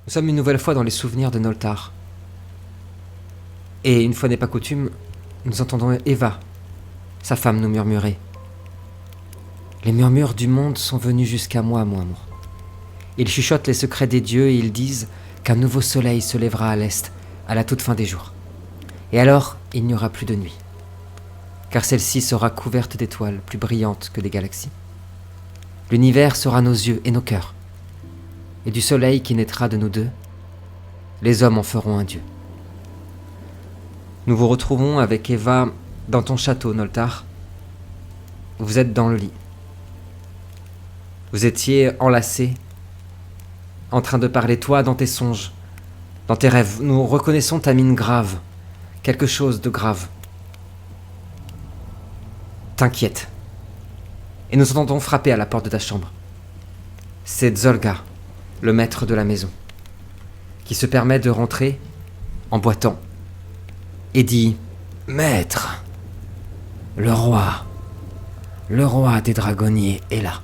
Nous sommes une nouvelle fois dans les souvenirs de Noltar. Et une fois n'est pas coutume, nous entendons Eva, sa femme, nous murmurer. Les murmures du monde sont venus jusqu'à moi, mon amour. Ils chuchotent les secrets des dieux et ils disent qu'un nouveau soleil se lèvera à l'est, à la toute fin des jours. Et alors, il n'y aura plus de nuit. Car celle-ci sera couverte d'étoiles plus brillantes que des galaxies. L'univers sera nos yeux et nos cœurs. Et du soleil qui naîtra de nous deux, les hommes en feront un dieu. Nous vous retrouvons avec Eva dans ton château, Noltar. Vous êtes dans le lit. Vous étiez enlacés, en train de parler, toi, dans tes songes, dans tes rêves. Nous reconnaissons ta mine grave, quelque chose de grave. T'inquiète. Et nous entendons frapper à la porte de ta chambre. C'est Zolga, le maître de la maison, qui se permet de rentrer en boitant et dit « Maître, le roi des dragonniers est là.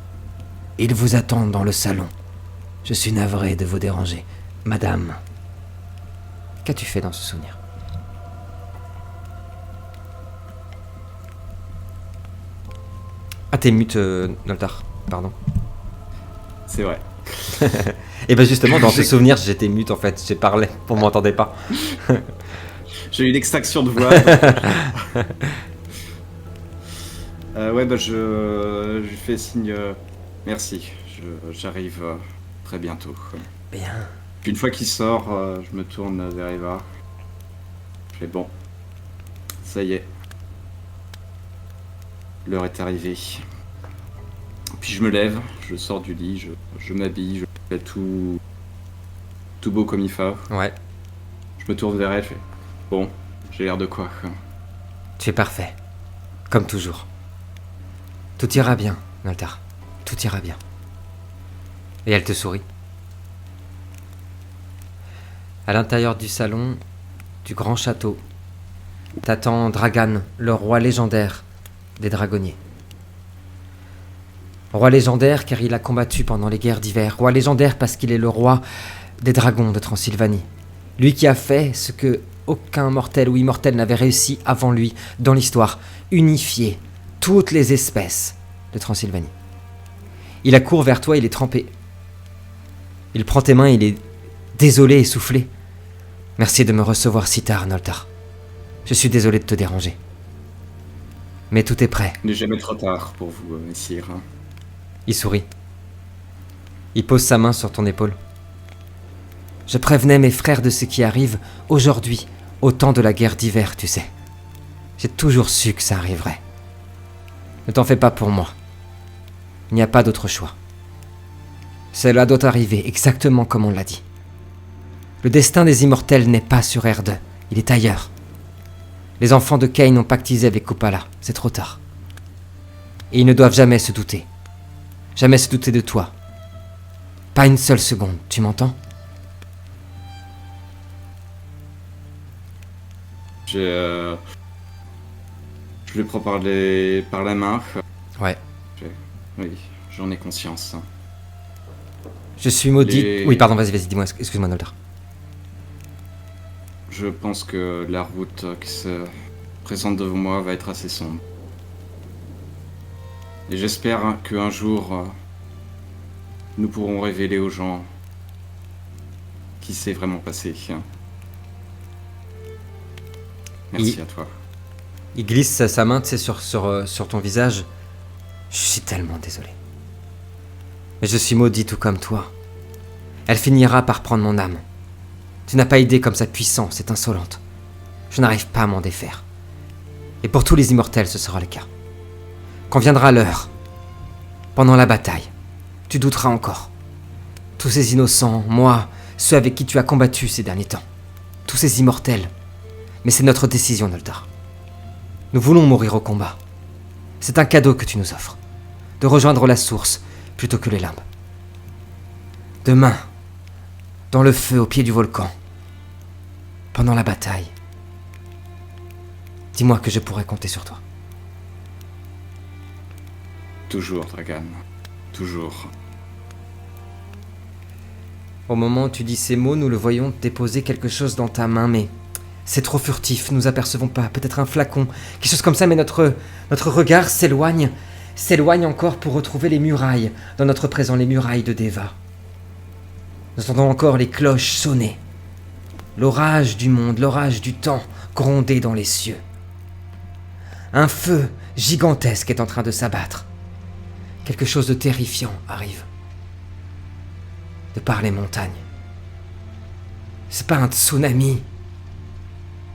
Il vous attend dans le salon. Je suis navré de vous déranger. Madame, qu'as-tu fait dans ce souvenir ?» Ah, t'es mute, Noltar, pardon. C'est vrai. Et ben justement, dans ce souvenir, j'étais mute en fait. J'ai parlé, on m'entendait pas. J'ai eu une extraction de voix. Ouais, bah je lui fais signe. Merci. J'arrive très bientôt. Bien. Puis une fois qu'il sort, je me tourne vers Eva. Je fais bon. Ça y est. L'heure est arrivée. Puis je me lève, je sors du lit, je m'habille, je fais tout beau comme il faut. Ouais. Je me tourne vers elle, je fais bon, j'ai l'air de quoi? Tu es parfait. Comme toujours. Tout ira bien, Noltar. Tout ira bien. Et elle te sourit. À l'intérieur du salon, du grand château, t'attend Dragan, le roi légendaire des dragonniers. Roi légendaire car il a combattu pendant les guerres d'hiver. Roi légendaire parce qu'il est le roi des dragons de Transylvanie. Lui qui a fait ce que aucun mortel ou immortel n'avait réussi avant lui dans l'histoire. Unifier toutes les espèces de Transylvanie. Il accourt vers toi, il est trempé. Il prend tes mains, il est désolé, essoufflé. Merci de me recevoir si tard, Noltar. Je suis désolé de te déranger. Mais tout est prêt. Il n'est jamais trop tard pour vous, messire. Il sourit. Il pose sa main sur ton épaule. Je prévenais mes frères de ce qui arrive aujourd'hui, au temps de la guerre d'hiver, tu sais. J'ai toujours su que ça arriverait. Ne t'en fais pas pour moi. Il n'y a pas d'autre choix. Cela doit arriver exactement comme on l'a dit. Le destin des immortels n'est pas sur R2, il est ailleurs. Les enfants de Kain ont pactisé avec Kupala, c'est trop tard. Et ils ne doivent jamais se douter. Jamais se douter de toi. Pas une seule seconde, tu m'entends ? Je le prends par la main. Ouais. Oui, j'en ai conscience. Je suis maudit... Oui, pardon, vas-y, dis-moi, excuse-moi, Noltar. Je pense que la route qui se présente devant moi va être assez sombre. Et j'espère qu'un jour, nous pourrons révéler aux gens qui s'est vraiment passé. Merci à toi. Il glisse sa main, tu sais, sur ton visage. Je suis tellement désolé. Mais je suis maudit tout comme toi. Elle finira par prendre mon âme. Tu n'as pas idée comme sa puissance est insolente. Je n'arrive pas à m'en défaire. Et pour tous les immortels, ce sera le cas. Quand viendra l'heure, pendant la bataille, tu douteras encore. Tous ces innocents, moi, ceux avec qui tu as combattu ces derniers temps. Tous ces immortels. Mais c'est notre décision, Noltar. Nous voulons mourir au combat. C'est un cadeau que tu nous offres. De rejoindre la source plutôt que les limbes. Demain, dans le feu au pied du volcan, pendant la bataille, dis-moi que je pourrai compter sur toi. Toujours, Dragan. Toujours. Au moment où tu dis ces mots, nous le voyons déposer quelque chose dans ta main, mais c'est trop furtif, nous apercevons pas. Peut-être un flacon, quelque chose comme ça, mais notre regard s'éloigne encore pour retrouver les murailles, dans notre présent, les murailles de Deva. Nous entendons encore les cloches sonner. L'orage du monde, l'orage du temps, gronder dans les cieux. Un feu gigantesque est en train de s'abattre. Quelque chose de terrifiant arrive. De par les montagnes. C'est pas un tsunami.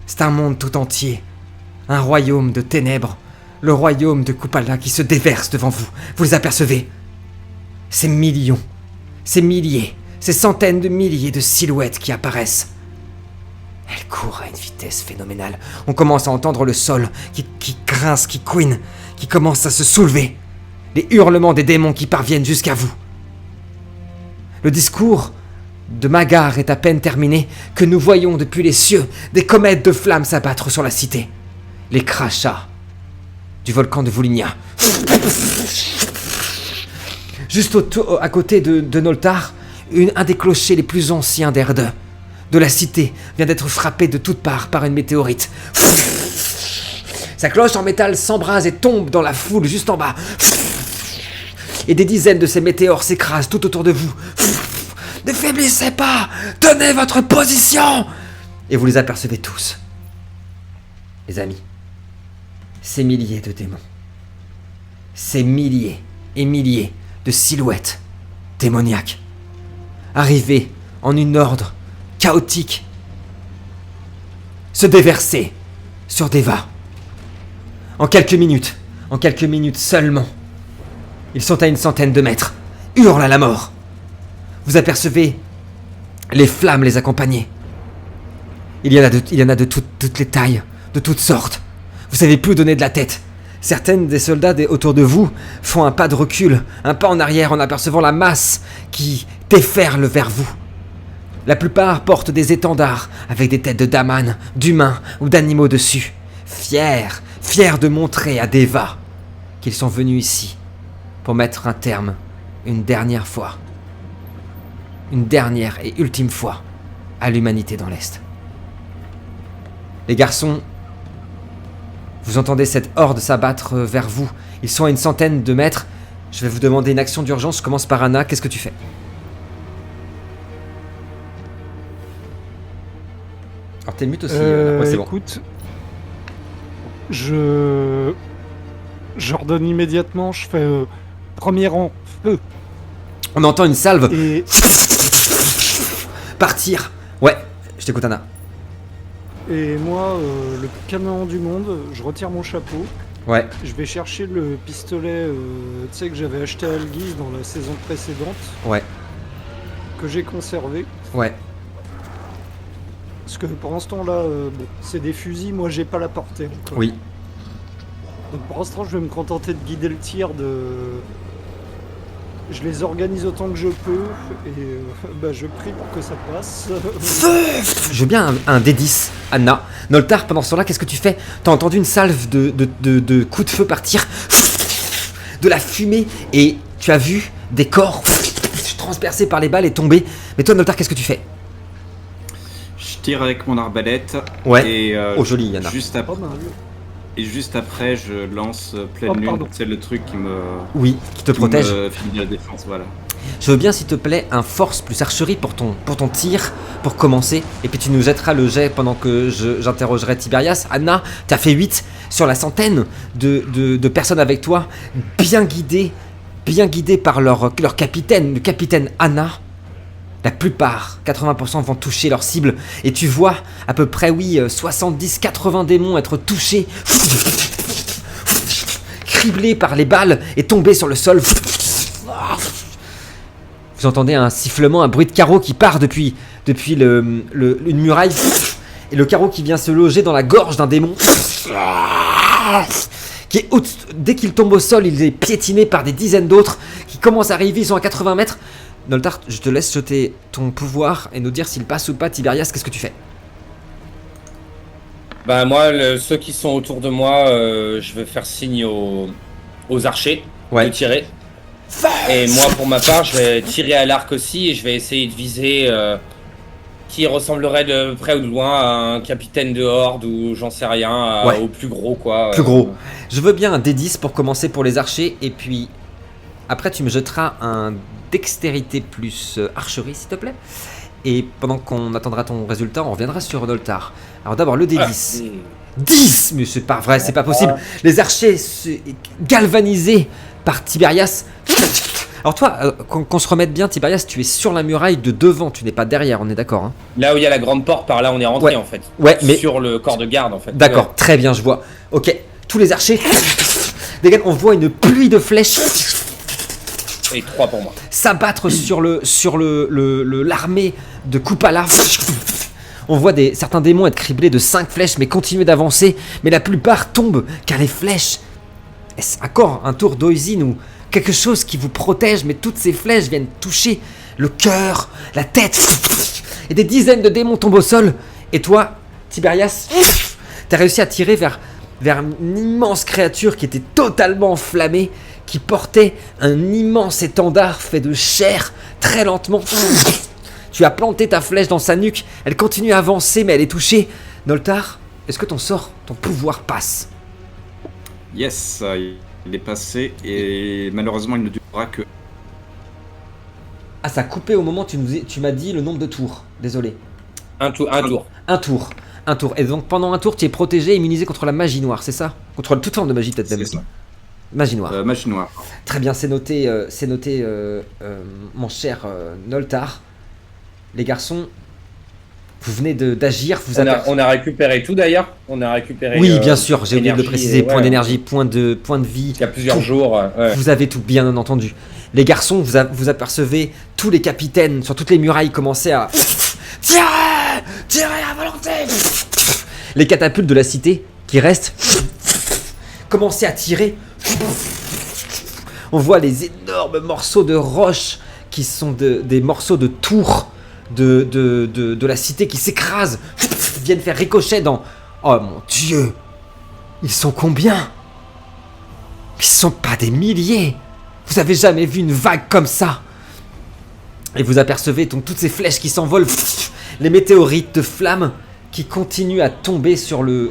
C'est un monde tout entier. Un royaume de ténèbres. Le royaume de Kupala qui se déverse devant vous. Vous les apercevez? Ces millions, ces milliers, ces centaines de milliers de silhouettes qui apparaissent. Elles courent à une vitesse phénoménale. On commence à entendre le sol qui grince, qui couine, qui commence à se soulever. Les hurlements des démons qui parviennent jusqu'à vous. Le discours de Magar est à peine terminé que nous voyons depuis les cieux des comètes de flammes s'abattre sur la cité. Les crachats du volcan de Voulinia. Juste à côté de Noltar, un des clochers les plus anciens d'Erde, de la cité, vient d'être frappé de toutes parts par une météorite. Sa cloche en métal s'embrase et tombe dans la foule juste en bas. Et des dizaines de ces météores s'écrasent tout autour de vous. Ne faiblissez pas! Tenez votre position! Et vous les apercevez tous. Les amis, ces milliers de démons, ces milliers et milliers de silhouettes démoniaques, arrivées en une ordre chaotique, se déverser sur Deva. En quelques minutes seulement, ils sont à une centaine de mètres, hurlent à la mort. Vous apercevez les flammes les accompagner. Il y en a de toutes les tailles, de toutes sortes. Vous savez plus où donner de la tête. Certaines des soldats autour de vous font un pas de recul, un pas en arrière en apercevant la masse qui déferle vers vous. La plupart portent des étendards avec des têtes de daman, d'humains ou d'animaux dessus. Fiers de montrer à Deva qu'ils sont venus ici pour mettre un terme, une dernière fois, une dernière et ultime fois, à l'humanité dans l'Est. Les garçons, vous entendez cette horde s'abattre vers vous. Ils sont à une centaine de mètres. Je vais vous demander une action d'urgence. Je commence par Anna. Qu'est-ce que tu fais? Alors t'es mute aussi. Ouais, c'est bon. Écoute, j'ordonne immédiatement, je fais premier rang, feu. On entend une salve Et partir. Ouais, je t'écoute Anna. Et moi, le plus calmement du monde, je retire mon chapeau. Ouais. Je vais chercher le pistolet tu sais, que j'avais acheté à Algis dans la saison précédente. Ouais. Que j'ai conservé. Ouais. Parce que pour l'instant là, bon, c'est des fusils, moi j'ai pas la portée encore. Oui. Donc pour l'instant, je vais me contenter de guider le tir Je les organise autant que je peux et je prie pour que ça passe. Je veux bien un D10, Anna. Noltar, pendant ce temps-là, qu'est-ce que tu fais? T'as entendu une salve de coups de feu partir, de la fumée, et tu as vu des corps transpercés par les balles et tomber. Mais toi, Noltar, qu'est-ce que tu fais? Je tire avec mon arbalète. Ouais. Et, oh, joli, Anna. Juste après, je lance pleine lune. C'est le truc qui me. Oui, qui te protège. Finit la défense, voilà. Je veux bien, s'il te plaît, un force plus archerie pour ton tir, pour commencer. Et puis tu nous jetteras le jet pendant que j'interrogerai Tiberias. Anna, t'as fait 8 sur la centaine de personnes avec toi, bien guidées par leur capitaine, le capitaine Anna. La plupart, 80% vont toucher leur cible. Et tu vois à peu près, 70-80 démons être touchés, criblés par les balles et tomber sur le sol. Vous entendez un sifflement, un bruit de carreau qui part depuis une muraille. Et le carreau qui vient se loger dans la gorge d'un démon. Qui est dès qu'il tombe au sol, il est piétiné par des dizaines d'autres qui commencent à arriver, ils sont à 80 mètres. Noltar, je te laisse jeter ton pouvoir et nous dire s'il passe ou pas. Tiberias, qu'est-ce que tu fais? Bah moi, ceux qui sont autour de moi, je vais faire signe aux archers de tirer. Et moi, pour ma part, je vais tirer à l'arc aussi et je vais essayer de viser qui ressemblerait de près ou de loin à un capitaine de horde ou j'en sais rien, Ouais. au plus gros quoi. Plus gros. Je veux bien un D10 pour commencer pour les archers, et puis après tu me jetteras un dextérité plus archerie s'il te plaît. Et pendant qu'on attendra ton résultat, on reviendra sur Noltar. Alors d'abord le D10. 10. Mais c'est pas vrai, c'est pas possible. Les archers galvanisés par Tiberias. Alors toi, qu'on se remette bien, Tiberias, tu es sur la muraille de devant, tu n'es pas derrière, on est d'accord hein? Là où il y a la grande porte, par là on est rentré Ouais. en fait. Ouais, mais... Sur le corps de garde en fait. D'accord, Ouais. très bien, je vois. Ok, tous les archers... Dégage, on voit une pluie de flèches Et 3 pour moi. s'abattre sur l'armée de Kupala. On voit certains démons être criblés de 5 flèches, mais continuer d'avancer. Mais la plupart tombent, car les flèches... Est-ce encore un tour d'Oisin ou quelque chose qui vous protège, mais toutes ces flèches viennent toucher le cœur, la tête. Et des dizaines de démons tombent au sol. Et toi, Tiberias, t'as réussi à tirer vers une immense créature qui était totalement enflammée, qui portait un immense étendard fait de chair, très lentement. Tu as planté ta flèche dans sa nuque, elle continue à avancer, mais elle est touchée. Noltar, est-ce que ton sort, ton pouvoir passe? Yes, il est passé et malheureusement il ne durera que... Ah, ça a coupé au moment où tu m'as dit le nombre de tours. Désolé. Un tour. Un tour. Un tour. Et donc pendant un tour, tu es protégé et immunisé contre la magie noire, c'est ça? Contre toute forme de magie peut-être même. C'est ça. Magie noire. Magie noire. Très bien, c'est noté, mon cher Noltar. Les garçons, vous venez d'agir, vous avez... On a récupéré tout d'ailleurs. On a récupéré. Oui, bien sûr, j'ai oublié de le énergie, préciser. Point ouais. d'énergie, point de vie. Il y a plusieurs tout. jours. Ouais. Vous avez tout bien entendu. Les garçons, vous apercevez tous les capitaines sur toutes les murailles commencer à... Tirez à volonté. Les catapultes de la cité qui restent commencer à tirer. On voit les énormes morceaux de roche qui sont des morceaux de tours de la cité qui s'écrasent, viennent faire ricochet dans... Oh mon Dieu! Ils sont combien? Ils sont pas des milliers! Vous avez jamais vu une vague comme ça? Et vous apercevez donc toutes ces flèches qui s'envolent, les météorites de flammes qui continuent à tomber sur le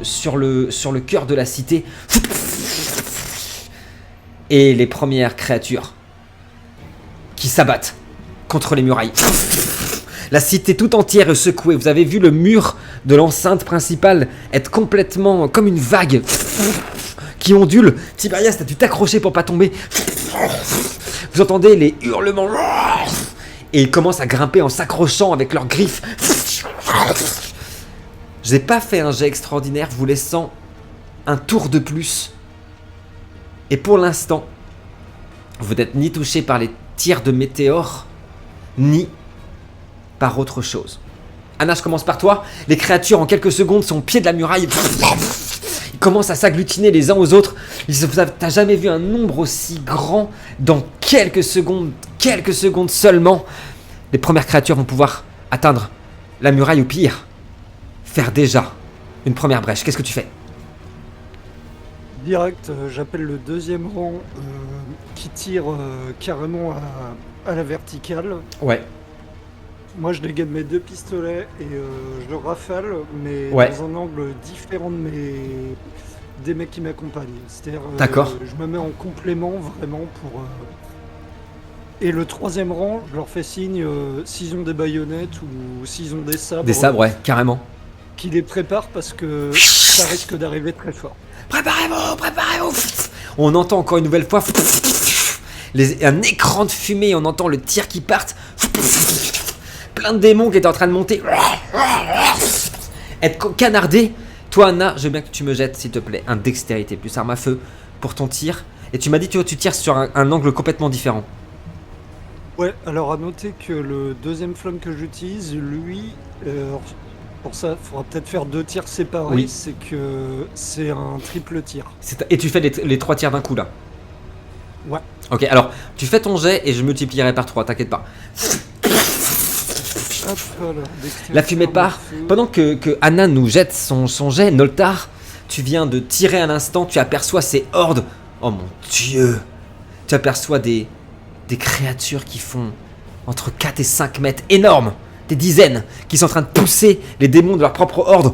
cœur de la cité. Et les premières créatures qui s'abattent contre les murailles. La cité tout entière est secouée. Vous avez vu le mur de l'enceinte principale être complètement comme une vague qui ondule. Tiberias, t'as dû t'accrocher pour pas tomber. Vous entendez les hurlements. Et ils commencent à grimper en s'accrochant avec leurs griffes. J'ai pas fait un jet extraordinaire, vous laissant un tour de plus. Et pour l'instant, vous n'êtes ni touché par les tirs de météores, ni par autre chose. Anna, je commence par toi. Les créatures, en quelques secondes, sont au pied de la muraille. Ils commencent à s'agglutiner les uns aux autres. T'as jamais vu un nombre aussi grand dans quelques secondes seulement. Les premières créatures vont pouvoir atteindre la muraille, ou pire, faire déjà une première brèche. Qu'est-ce que tu fais? Direct, j'appelle le deuxième rang qui tire carrément à la verticale. Ouais. Moi, je dégaine mes 2 pistolets et je le rafale, mais Ouais. dans un angle différent des mecs qui m'accompagnent. C'est-à-dire, D'accord. je me mets en complément vraiment pour... Et le troisième rang, je leur fais signe s'ils ont des baïonnettes ou s'ils ont des sabres. Des sabres, ouais, carrément. Qui les préparent parce que ça risque d'arriver très fort. Préparez-vous. On entend encore une nouvelle fois un écran de fumée, on entend le tir qui part. Plein de démons qui étaient en train de monter. Être canardés. Toi, Anna, je veux bien que tu me jettes, s'il te plaît, un dextérité plus arme à feu pour ton tir. Et tu m'as dit que tu tires sur un angle complètement différent. Ouais, alors à noter que le deuxième flamme que j'utilise, lui, pour ça, il faudra peut-être faire 2 tirs séparés, Oui. c'est que c'est un triple tir. Et tu fais les 3 tirs d'un coup, là. Ouais. Ok, alors, tu fais ton jet et je multiplierai par 3, t'inquiète pas. Hop, voilà, dextérité, La fumée arme à part. feu. Pendant que Anna nous jette son jet, Noltar, tu viens de tirer à l'instant, tu aperçois ces hordes. Oh mon Dieu. Tu aperçois des des créatures qui font entre 4 et 5 mètres, énormes, des dizaines, qui sont en train de pousser les démons de leur propre horde,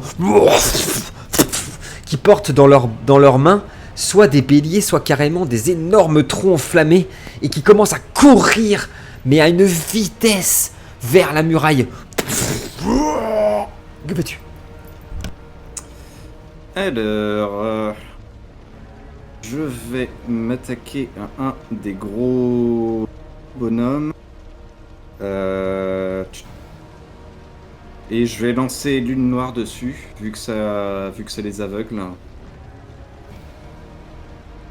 qui portent dans leurs mains soit des béliers, soit carrément des énormes troncs enflammés, et qui commencent à courir, mais à une vitesse, vers la muraille. Que fais-tu? Alors, je vais m'attaquer à un des gros bonhommes. Et je vais lancer lune noire dessus, vu que ça les aveugle.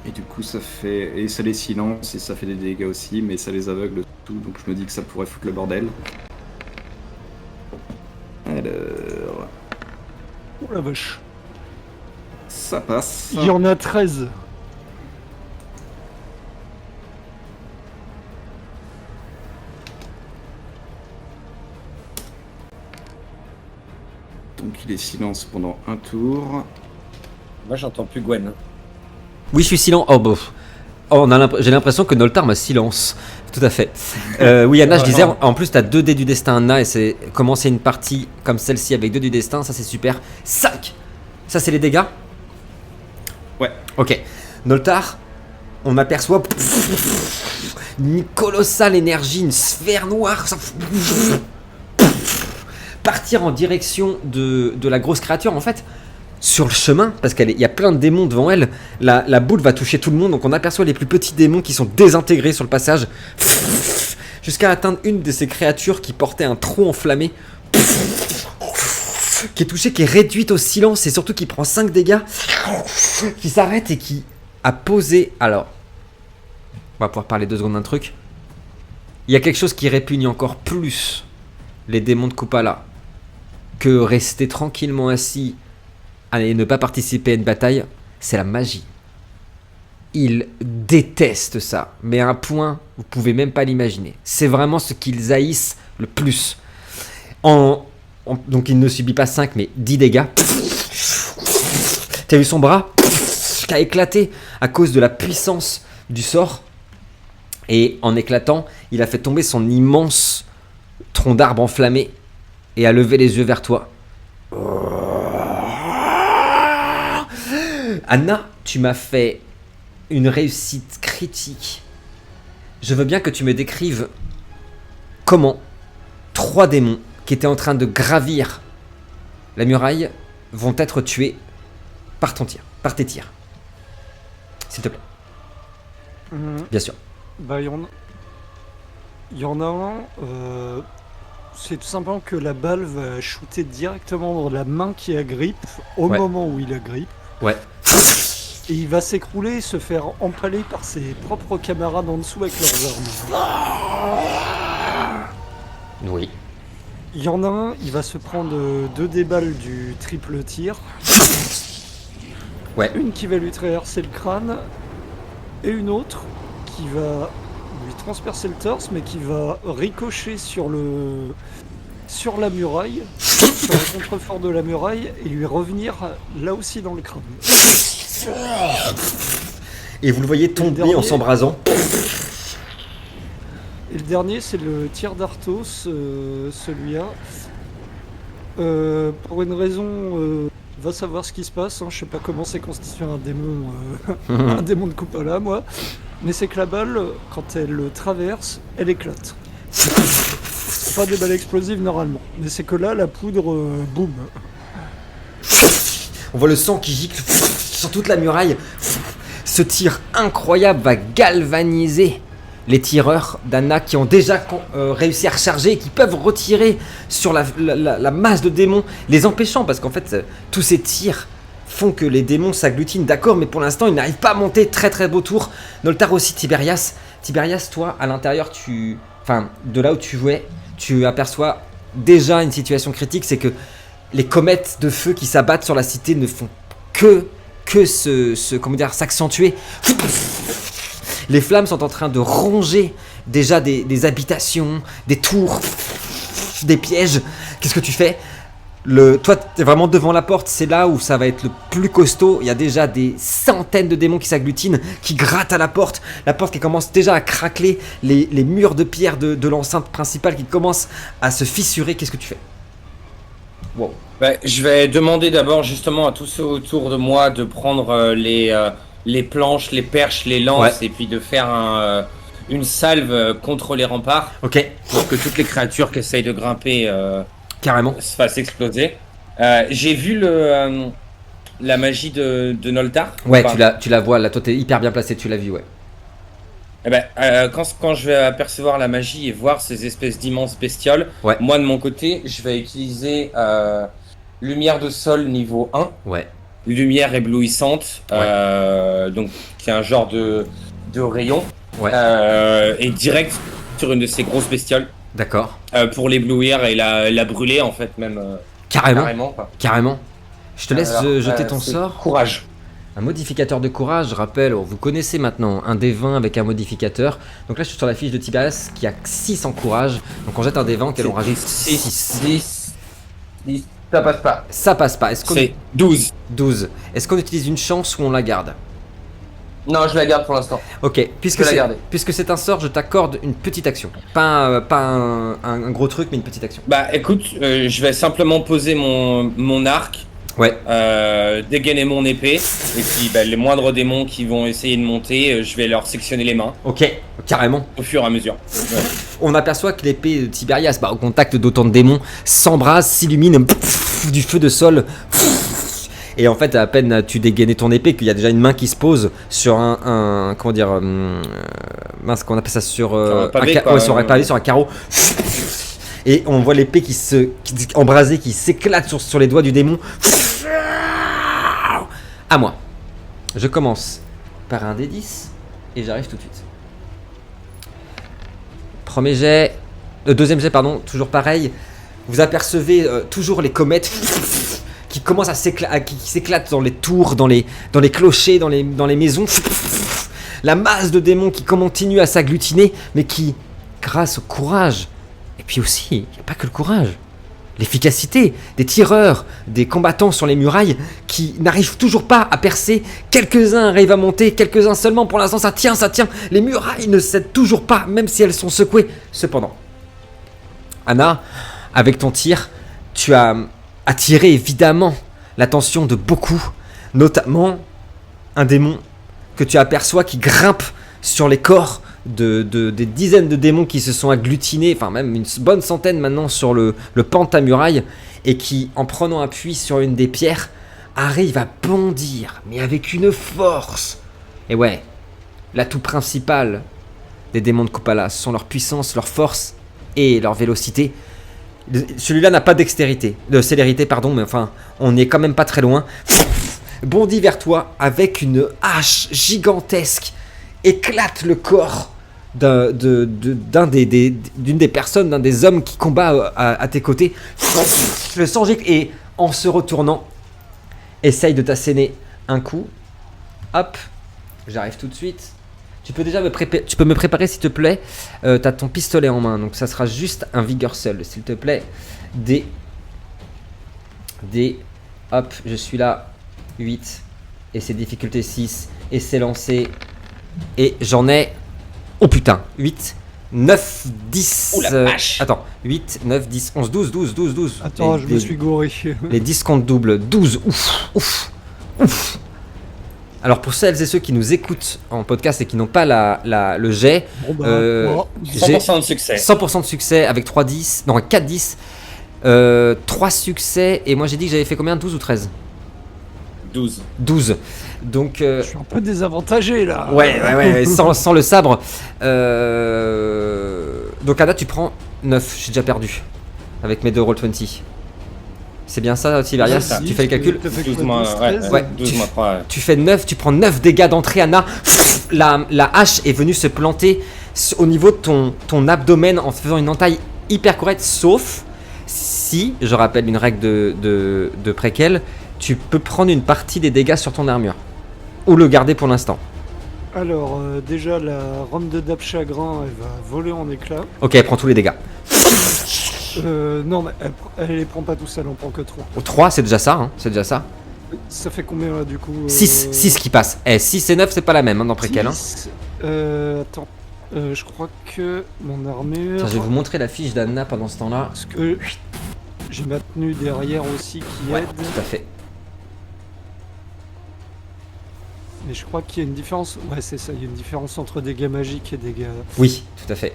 Et du coup ça les silence et ça fait des dégâts aussi, mais ça les aveugle tout, donc je me dis que ça pourrait foutre le bordel. Alors... Oh la vache. Ça passe. Il y en a 13. Donc il est silence pendant un tour. Moi, j'entends plus Gwen. Oui, je suis silent. Oh, bof. Oh, j'ai l'impression que Noltar m'a silence. Tout à fait. Oui, Anna, je disais, en plus, t'as 2 dés du destin, Anna, et c'est commencer une partie comme celle-ci avec 2 dés du destin, ça c'est super. 5. Ça, c'est les dégâts? Ouais. Ok. Noltar, on aperçoit une colossale énergie, une sphère noire, ça partir en direction de la grosse créature. En fait, sur le chemin, parce qu'il y a plein de démons devant elle, la boule va toucher tout le monde, donc on aperçoit les plus petits démons qui sont désintégrés sur le passage, jusqu'à atteindre une de ces créatures qui portait un tronc enflammé, qui est touchée, qui est réduite au silence, et surtout qui prend 5 dégâts, qui s'arrête et qui a posé... Alors, on va pouvoir parler 2 secondes d'un truc. Il y a quelque chose qui répugne encore plus les démons de Kupala que rester tranquillement assis et ne pas participer à une bataille, c'est la magie. Ils détestent ça, mais à un point, vous pouvez même pas l'imaginer. C'est vraiment ce qu'ils haïssent le plus. Donc il ne subit pas 5, mais 10 dégâts. T'as vu son bras qui a éclaté à cause de la puissance du sort. Et en éclatant, il a fait tomber son immense tronc d'arbre enflammé et a levé les yeux vers toi. Anna, tu m'as fait une réussite critique. Je veux bien que tu me décrives comment 3 démons qui étaient en train de gravir la muraille vont être tués par tes tirs. S'il te plaît. Bien sûr. Bah, il y en a un. C'est tout simplement que la balle va shooter directement dans la main qui agrippe au moment où il agrippe. Ouais. Et il va s'écrouler et se faire empaler par ses propres camarades en dessous avec leurs armes. Oui. Il y en a un, il va se prendre 2 des balles du triple tir. Ouais. Une qui va lui traverser le crâne et une autre qui va lui transpercer le torse mais qui va ricocher sur la muraille, sur le contrefort de la muraille et lui revenir là aussi dans le crâne. Et vous le voyez tomber en s'embrasant. Et le dernier, c'est le tir d'Arthos, celui-là. Pour une raison, va savoir ce qui se passe. Hein. Je sais pas comment c'est constitué un démon, un démon de Kupala, moi. Mais c'est que la balle, quand elle le traverse, elle éclate. C'est pas des balles explosives normalement. Mais c'est que là, la poudre, boum. On voit le sang qui gicle sur toute la muraille. Ce tir incroyable va galvaniser les tireurs d'Anna qui ont déjà réussi à recharger et qui peuvent retirer sur la masse de démons, les empêchant, parce qu'en fait, tous ces tirs font que les démons s'agglutinent, d'accord, mais pour l'instant, ils n'arrivent pas à monter. Très très beau tour. Noltar aussi, Tiberias. Tiberias, toi, à l'intérieur, de là où tu jouais, tu aperçois déjà une situation critique, c'est que les comètes de feu qui s'abattent sur la cité ne font que s'accentuer. Les flammes sont en train de ronger déjà des habitations, des tours, des pièges. Qu'est-ce que tu fais? Toi, t'es vraiment devant la porte, c'est là où ça va être le plus costaud. Il y a déjà des centaines de démons qui s'agglutinent, qui grattent à la porte qui commence déjà à craqueler, les murs de pierre de l'enceinte principale qui commencent à se fissurer. Qu'est-ce que tu fais? Wow. Bah, je vais demander d'abord justement à tous ceux autour de moi de prendre les planches, les perches, les lances et puis de faire une salve contre les remparts Ok, pour que toutes les créatures qui essayent de grimper carrément. se fassent exploser. J'ai vu la magie de Noltar. Ouais, Enfin, tu la vois là, toi t'es hyper bien placé, tu l'as vu, ouais. eh ben, quand je vais apercevoir la magie et voir ces espèces d'immenses bestioles, Ouais. moi de mon côté, je vais utiliser lumière de sol niveau 1. Ouais, Lumière éblouissante, donc qui est un genre de rayon, ouais, et direct sur une de ces grosses bestioles d'accord. pour l'éblouir et la brûler en fait même Carrément, carrément quoi. carrément. Je te laisse Alors, jeter ton c'est sort. Courage. Un modificateur de courage, je rappelle, vous connaissez maintenant un D20 avec un modificateur. Donc là je suis sur la fiche de Tiberias qui a 6 en courage. Donc on jette un D20 qu'elle en rajoute 6. 10, ça passe pas. Ça passe pas. Est-ce qu'on... C'est 12. 12. Est-ce qu'on utilise une chance ou on la garde? Non, je la garde pour l'instant. Ok, peux la garder. puisque c'est un sort, je t'accorde une petite action. Pas un gros truc, mais une petite action. Bah écoute, je vais simplement poser mon arc, Ouais, dégainer mon épée, et puis bah, les moindres démons qui vont essayer de monter, je vais leur sectionner les mains ok, carrément. au fur et à mesure. Ouais. On aperçoit que l'épée de Tiberias, au contact d'autant de démons, s'embrase, s'illumine, du feu de sol. Et en fait, à peine as-tu dégainé ton épée qu'il y a déjà une main qui se pose sur un comment dire, mince, qu'on appelle ça sur un pavé, quoi, ouais, sur un pavé, sur un carreau. Et on voit l'épée qui embrasée, qui s'éclate sur les doigts du démon. À moi. Je commence par un D10 et j'arrive tout de suite. Premier jet, deuxième jet, pardon, toujours pareil. Vous apercevez toujours les comètes qui commencent qui s'éclatent dans les tours, dans les clochers, dans les maisons. La masse de démons qui continue à s'agglutiner, mais qui, grâce au courage, et puis aussi, il n'y a pas que le courage, l'efficacité des tireurs, des combattants sur les murailles qui n'arrivent toujours pas à percer. Quelques-uns arrivent à monter, quelques-uns seulement. Pour l'instant, ça tient. Les murailles ne cèdent toujours pas, même si elles sont secouées. Cependant, Anna, avec ton tir, tu as attiré évidemment l'attention de beaucoup, notamment un démon que tu aperçois qui grimpe sur les corps des dizaines de démons qui se sont agglutinés, enfin même une bonne centaine maintenant sur le pan de ta muraille, et qui, en prenant appui sur une des pierres, arrive à bondir, mais avec une force. Et ouais, l'atout principal des démons de Kupala, ce sont leur puissance, leur force et leur vélocité. Celui-là n'a pas de célérité, pardon, mais enfin, on n'est quand même pas très loin. Bondit vers toi avec une hache gigantesque, éclate le corps d'une des personnes, d'un des hommes qui combat à tes côtés. Le sang gicle et en se retournant, essaye de t'asséner un coup. Hop, j'arrive tout de suite. Tu peux déjà me préparer s'il te plaît. T'as ton pistolet en main, donc ça sera juste un vigueur seul, s'il te plaît. Hop, je suis là. 8 et c'est difficulté 6 et c'est lancé et j'en ai, oh putain, 8 9 10 Oh la vache. attends, 8 9 10 11 12. Attends, je me suis gouré. Les 10 comptent double, 12. Ouf. Alors pour celles et ceux qui nous écoutent en podcast et qui n'ont pas le jet, Bon bah, j'ai 100% de succès. 100% de succès avec 3 10, non 4 10, 3 succès, et moi j'ai dit que j'avais fait combien, 12 ou 13 ? 12. Donc je suis un peu désavantagé là. ouais, sans le sabre. Donc Anna, tu prends 9, je suis déjà perdu avec mes 2 Roll20. C'est bien ça, Tiberias? Ouais, tu fais le calcul? 12 moins 3. Tu fais 9, tu prends 9 dégâts d'entrée, Anna. La hache est venue se planter au niveau de ton abdomen en faisant une entaille hyper correcte, sauf si, je rappelle une règle de préquel, tu peux prendre une partie des dégâts sur ton armure. Ou le garder pour l'instant. Alors, déjà, la rame de Dab Chagrin, elle va voler en éclats. Ok, elle prend tous les dégâts. Non, mais elle les prend pas tout seul, on prend que 3. 3, c'est déjà ça, hein, c'est déjà ça. Ça fait combien là du coup 6 qui passent. 6 et 9, c'est pas la même, hein, dans préquel. Hein. Attends, je crois que mon armure... Tiens, je vais vous montrer la fiche d'Anna pendant ce temps-là. Parce que j'ai ma tenue derrière aussi qui Ouais, aide. tout à fait. Mais je crois qu'il y a une différence. Ouais, c'est ça, il y a une différence entre dégâts magiques et dégâts. Oui, tout à fait.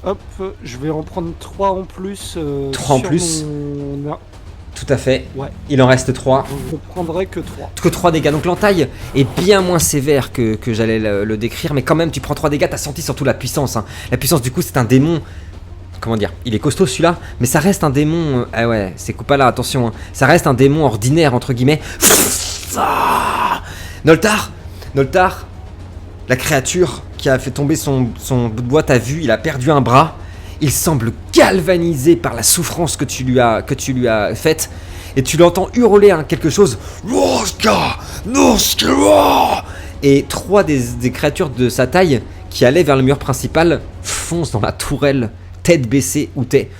Hop, je vais en prendre 3 en plus. 3 en plus. Mon... Tout à fait. Ouais. Il en reste 3. Donc je prendrai que 3. Que 3 dégâts. Donc l'entaille est bien moins sévère que j'allais le décrire. Mais quand même, tu prends 3 dégâts, t'as senti surtout la puissance. Hein. La puissance, du coup, c'est un démon. Comment dire? Il est costaud celui-là, mais ça reste un démon. Ah ouais, c'est Kupala, attention. Hein. Ça reste un démon ordinaire, entre guillemets. Noltar, la créature qui a fait tomber son bout de bois, t'as vu, il a perdu un bras. Il semble galvanisé par la souffrance que tu lui as faite. Et tu l'entends hurler hein, quelque chose. Et 3 des créatures de sa taille qui allaient vers le mur principal foncent dans la tourelle, tête baissée où t'es.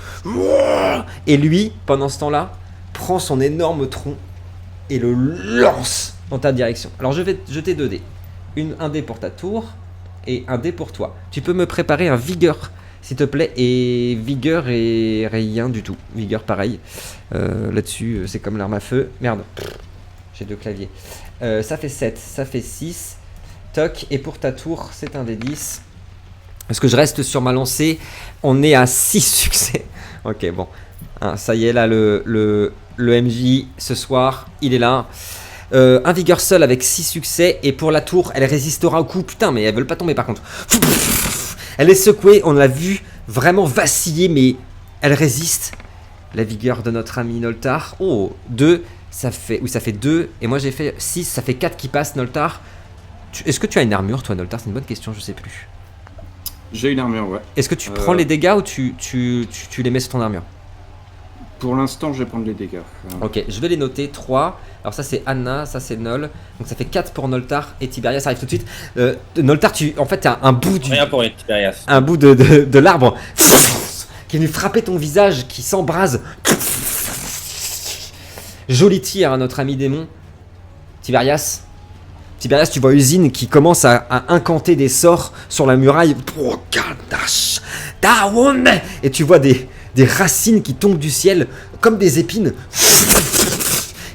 Et lui, pendant ce temps-là, prend son énorme tronc et le lance dans ta direction. Alors je vais te jeter 2 dés. Un dé pour ta tour et un dé pour toi. Tu peux me préparer un vigueur, s'il te plaît, et vigueur et rien du tout. Vigueur pareil. Là-dessus, c'est comme l'arme à feu. Merde, j'ai 2 claviers. Ça fait 7, ça fait 6. Toc, et pour ta tour, c'est un dé 10. Parce que je reste sur ma lancée, on est à 6 succès. Ok, bon. Hein, ça y est, là, le MJ, ce soir, il est là. Un vigueur seul avec 6 succès. Et pour la tour, elle résistera au coup. Putain, mais elles veulent pas tomber par contre. Elle est secouée, on l'a vu vraiment vaciller, mais elle résiste. La vigueur de notre ami Noltar. Oh, 2, ça fait... Oui, ça fait 2. Et moi, j'ai fait 6, ça fait 4 qui passent, Noltar. Est-ce que tu as une armure, toi, Noltar? C'est une bonne question, je sais plus. J'ai une armure, ouais. Est-ce que tu prends les dégâts ou tu les mets sur ton armure? Pour l'instant, je vais prendre les dégâts. Ok, je vais les noter. 3. Alors ça c'est Anna, ça c'est Nol. Donc ça fait 4 pour Noltar et Tiberias arrive tout de suite. Noltar, en fait, t'as un bout Rien pour les Tiberias. Un bout de l'arbre qui est venu frapper ton visage, qui s'embrase. Joli tir à notre ami démon. Tiberias, tu vois Usine qui commence à incanter des sorts sur la muraille. Et tu vois des racines qui tombent du ciel comme des épines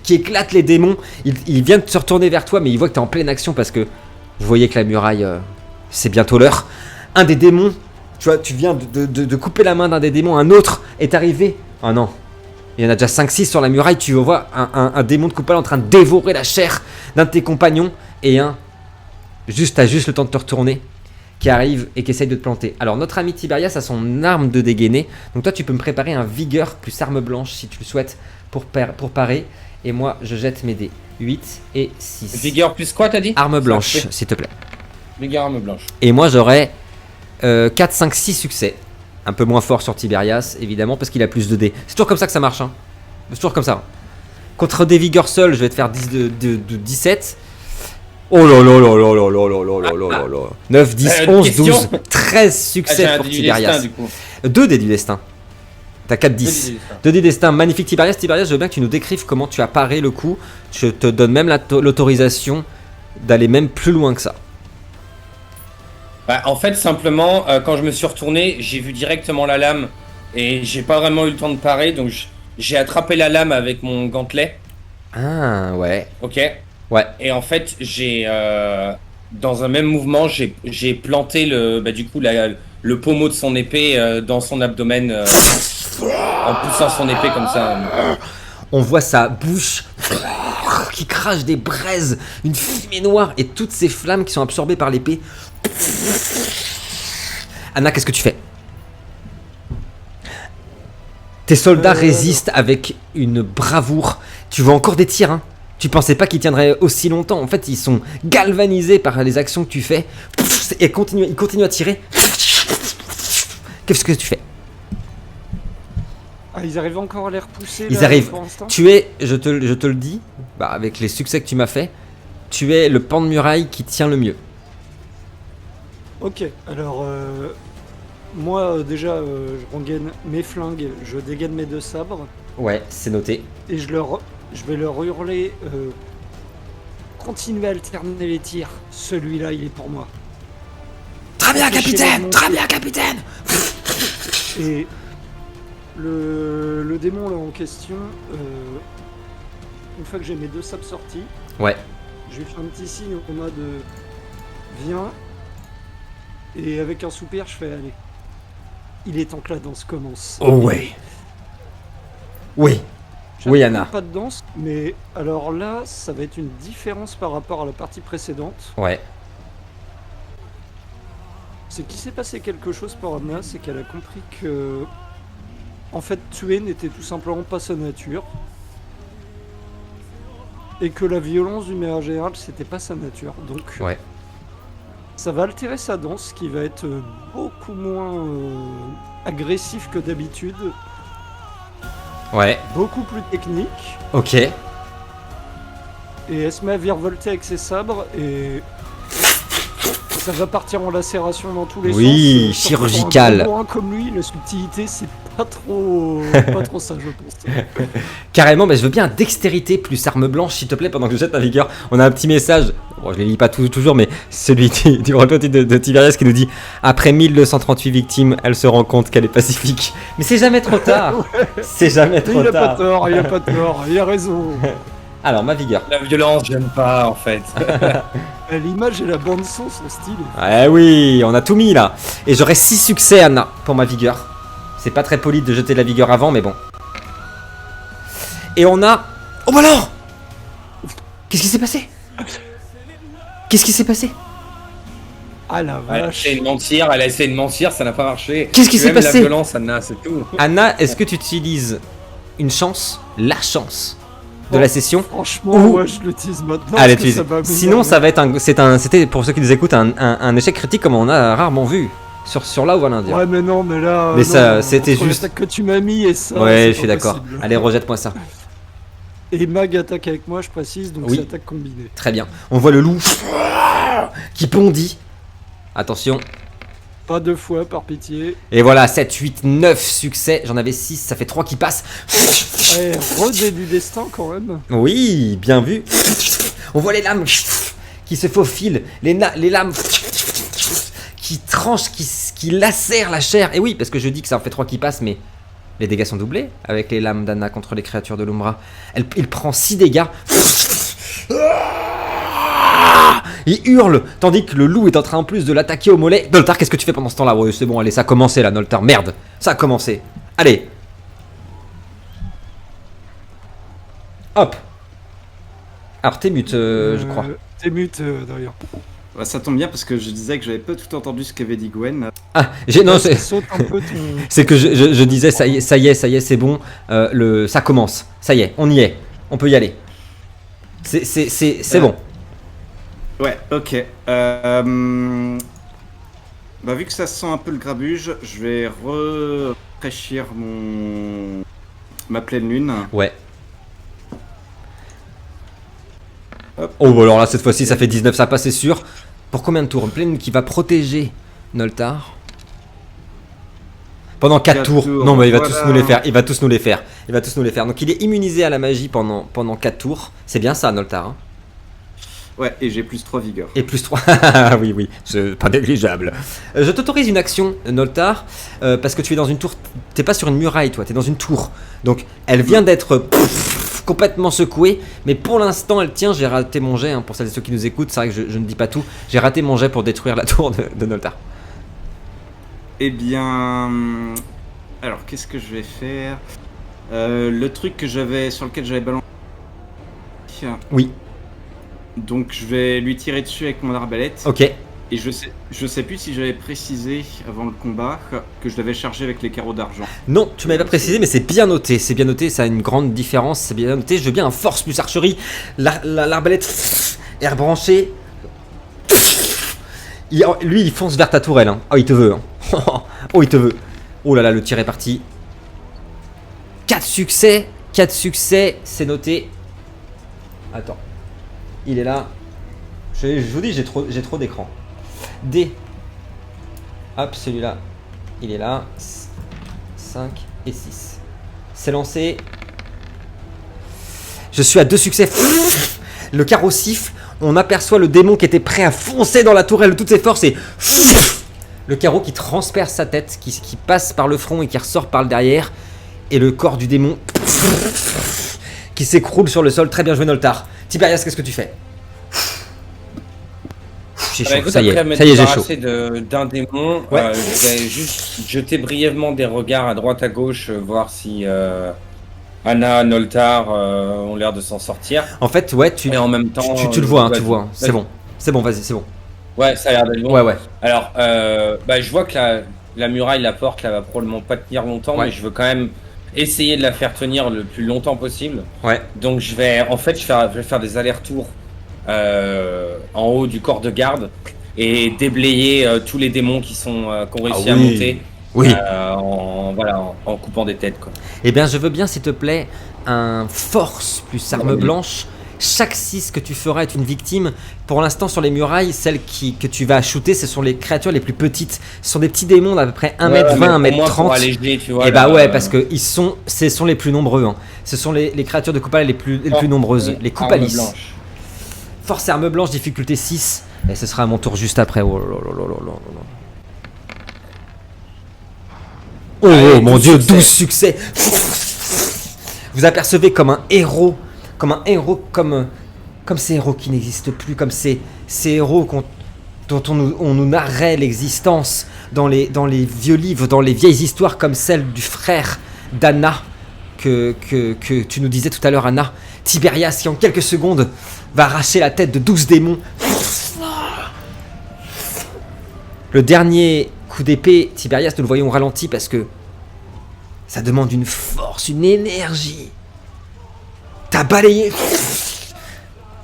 qui éclatent les démons. Il vient de se retourner vers toi, mais il voit que tu es en pleine action parce que vous voyez que la muraille, c'est bientôt l'heure. Un des démons, tu vois, tu viens de couper la main d'un des démons, un autre est arrivé. Oh non, il y en a déjà 5-6 sur la muraille. Tu vois un démon de Kupala en train de dévorer la chair d'un de tes compagnons et t'as juste le temps de te retourner, qui arrive et qui essaye de te planter. Alors notre ami Tiberias a son arme de dégainer. Donc toi tu peux me préparer un vigueur plus arme blanche si tu le souhaites pour parer. Et moi je jette mes dés. 8 et 6. Vigueur plus quoi t'as dit? Arme blanche s'il te plaît. Vigueur arme blanche. Et moi j'aurai 4, 5, 6 succès. Un peu moins fort sur Tiberias évidemment parce qu'il a plus de dés. C'est toujours comme ça que ça marche. Hein. C'est toujours comme ça. Contre des vigueurs seuls je vais te faire 10 de 17. Oh là là là là là là là là là là là. 9, 10, 11, 12, 13 succès pour Tiberias. 2 dés du destin. T'as 4, 10. 2 dés destin. Magnifique Tiberias. Tiberias, je veux bien que tu nous décrives comment tu as paré le coup. Je te donne même l'autorisation d'aller même plus loin que ça. Bah, en fait, simplement, quand je me suis retourné, j'ai vu directement la lame et j'ai pas vraiment eu le temps de parer. Donc j'ai attrapé la lame avec mon gantelet. Ah, ouais. Ok. Ouais. Et en fait, dans un même mouvement, j'ai planté le pommeau de son épée dans son abdomen en poussant son épée comme ça. On voit sa bouche qui crache des braises, une fumée noire et toutes ces flammes qui sont absorbées par l'épée. Anna, qu'est-ce que tu fais? Tes soldats résistent avec une bravoure. Tu vois encore des tirs, hein? Tu pensais pas qu'ils tiendraient aussi longtemps. En fait, ils sont galvanisés par les actions que tu fais. Et ils continuent à tirer. Qu'est-ce que tu fais? Ah, ils arrivent encore à les repousser. Ils là, arrivent. pour l'instant Tu es, je te le dis, avec les succès que tu m'as fait, tu es le pan de muraille qui tient le mieux. Ok, alors moi, déjà, je rengaine mes flingues, je dégaine mes 2 sabres, Ouais, c'est noté. et je vais leur hurler continuez à alterner les tirs. Celui-là, il est pour moi. Très bien, Empêchez-les de capitaine! monter. Très bien, capitaine! Et le démon là en question, une fois que j'ai mes 2 sabres sortis, Ouais. je lui fais un petit signe au mode viens, et avec un soupir, je fais allez. Il est temps que la danse commence. Oh ouais. Oui. J'aime Oui, beaucoup Anna. Pas de danse, mais alors là, ça va être une différence par rapport à la partie précédente. Ouais. C'est qu'il s'est passé quelque chose pour Anna, c'est qu'elle a compris que, en fait, tuer n'était tout simplement pas sa nature. Et que la violence d'une manière générale, c'était pas sa nature. Donc, Ouais. ça va altérer sa danse, qui va être beaucoup moins agressif que d'habitude, Ouais. beaucoup plus technique. Ok. Et elle se met à virevolter avec ses sabres et ça va partir en lacération dans tous les Oui, sens. Surtout pour chirurgical. un gros bourrin comme lui, la subtilité, c'est pas trop ça, je pense. Carrément, mais je veux bien dextérité plus arme blanche, s'il te plaît, pendant que je jette ma vigueur. On a un petit message, bon, je les lis pas toujours, mais celui du repentis de Tiberias qui nous dit après 1238 victimes, elle se rend compte qu'elle est pacifique. Mais c'est jamais trop tard. C'est jamais Mais trop il a pas tard. tort, il a pas tort, il a raison. Alors, ma vigueur. La violence, j'aime pas en fait. L'image et la bande son sont stylées. Eh oui, on a tout mis là. Et j'aurai 6 succès, Anna, pour ma vigueur. C'est pas très poli de jeter de la vigueur avant, mais bon. Et on a... Oh bah alors! Qu'est-ce qui s'est passé? Qu'est-ce qui s'est passé? Ah la Elle a vache. essayé de mentir, elle a essayé de mentir, ça n'a pas marché. Qu'est-ce qui Tu s'est aimes passé? La violence, Anna, c'est tout. Anna, est-ce que tu utilises une chance, la chance de la session? Franchement, Ou- ouais, je l'utilise maintenant. Allez, parce que utilise. ça va Sinon, ça va être c'était pour ceux qui nous écoutent un échec critique comme on a rarement vu sur là où va l'Indien. Ouais, mais non, mais là. Mais non, ça, c'était entre juste- l'attaque que tu m'as mis et ça. Ouais, c'est je suis pas d'accord. possible. Allez, rejette-moi ça. Et Mag attaque avec moi, je précise, donc Oui. c'est attaque combinée. Très bien. On voit le loup qui bondit. Attention. Pas 2 fois, par pitié. Et voilà, 7, 8, 9 succès. J'en avais 6, ça fait 3 qui passent. Ouais, redé du destin quand même. Oui, bien vu. On voit les lames qui se faufilent, les lames qui tranchent, qui lacèrent la chair. Et oui, parce que je dis que ça en fait 3 qui passent, mais les dégâts sont doublés avec les lames d'Anna contre les créatures de l'Umbra. Il prend 6 dégâts. Il hurle, tandis que le loup est en train en plus de l'attaquer au mollet. Noltar, qu'est-ce que tu fais pendant ce temps-là? Ouais, c'est bon, allez, ça a commencé là, Noltar. Merde, ça a commencé. Allez. Hop. Alors, t'es mute, je crois. T'es mute d'ailleurs. Ouais, ça tombe bien parce que je disais que j'avais pas tout entendu ce qu'avait dit Gwen. Ah, non, Ça c'est... saute un peu ton. C'est que je disais, ça y est, c'est bon, ça commence, ça y est, on y est, on peut y aller. C'est bon. Ouais, ok. Bah, vu que ça sent un peu le grabuge, je vais rafraîchir ma pleine lune. Ouais. Hop. Oh, bah alors là, cette fois-ci, ça fait 19, ça passe, c'est sûr. Pour combien de tours? Une pleine lune qui va protéger Noltar pendant 4 Quatre tours. tours, Non, mais il va voilà. tous nous les faire, il va tous nous les faire. Donc il est immunisé à la magie pendant 4 tours. C'est bien ça, Noltar, hein. Ouais, et j'ai plus 3 vigueur. Et plus 3. Oui, oui, c'est pas négligeable. Je t'autorise une action, Noltar, parce que tu es dans une tour. T'es pas sur une muraille, toi, t'es dans une tour. Donc, elle vient d'être complètement secouée, mais pour l'instant, elle tient. J'ai raté mon jet, hein, pour celles et ceux qui nous écoutent. C'est vrai que je ne dis pas tout. J'ai raté mon jet pour détruire la tour de Noltar. Eh bien... Alors, qu'est-ce que je vais faire? Le truc que sur lequel j'avais balancé... Oui, Donc, je vais lui tirer dessus avec mon arbalète. ok. Et je sais plus si j'avais précisé avant le combat que je l'avais chargé avec les carreaux d'argent. Non, tu m'avais pas précisé, mais c'est bien noté, ça a une grande différence, c'est bien noté. Je veux bien un force plus archerie, l'arbalète est rebranchée. Lui, il fonce vers ta tourelle, hein. Oh, il te veut, hein. Oh, il te veut. Oh là là, le tir est parti. 4 succès, c'est noté. Attends, il est là. Je vous dis, j'ai trop d'écran. D. Hop, celui-là. il est là. 5 et 6. C'est lancé. Je suis à 2 succès. Le carreau siffle. On aperçoit le démon qui était prêt à foncer dans la tourelle de toutes ses forces et le carreau qui transperce sa tête, qui passe par le front et qui ressort par le derrière. Et le corps du démon qui s'écroule sur le sol. Très bien joué, Noltar. Tiberias, qu'est-ce que tu fais? J'ai chaud, Écoute, ça y après est, m'être ça y est, j'ai chaud. débarrassé d'un démon, Ouais. je vais juste jeter brièvement des regards à droite à gauche, voir si Anna, Noltar ont l'air de s'en sortir. En fait, ouais, tu Et en même temps, le vois, hein, vas-y. tu vois. Hein. C'est Vas-y. bon. C'est bon, vas-y, c'est bon. Ouais, ça a l'air d'être bon. Ouais, ouais. Alors, je vois que la muraille, la porte, là, va probablement pas tenir longtemps, Ouais. mais je veux quand même essayer de la faire tenir le plus longtemps possible. Ouais. Donc, je vais faire des allers-retours en haut du corps de garde et déblayer tous les démons qui ont réussi à monter Oui. en coupant des têtes, quoi. Eh bien, je veux bien, s'il te plaît, un force plus arme blanche. Chaque 6 que tu feras est une victime. Pour l'instant, sur les murailles, celles que tu vas shooter, ce sont les créatures les plus petites. Ce sont des petits démons d'à peu près 1m20, mais au moins, pour 1m30. alléger, tu vois, Et bah là, ouais, parce que ce sont les plus nombreux. Hein. Ce sont les créatures de Koopala les plus nombreuses. Les arme Koopalis. blanche. Force et arme blanche, difficulté 6. Et ce sera à mon tour juste après. Oh là là là là là là. Oh, Allez, mon 12 dieu, succès. 12 succès. Vous apercevez comme un héros, comme ces héros qui n'existent plus, comme ces héros dont on nous narrait l'existence dans les vieux livres, dans les vieilles histoires comme celle du frère d'Anna que tu nous disais tout à l'heure, Anna. Tiberias qui en quelques secondes va arracher la tête de 12 démons. Le dernier coup d'épée, Tiberias, nous le voyons au ralenti parce que ça demande une force, une énergie. T'as balayé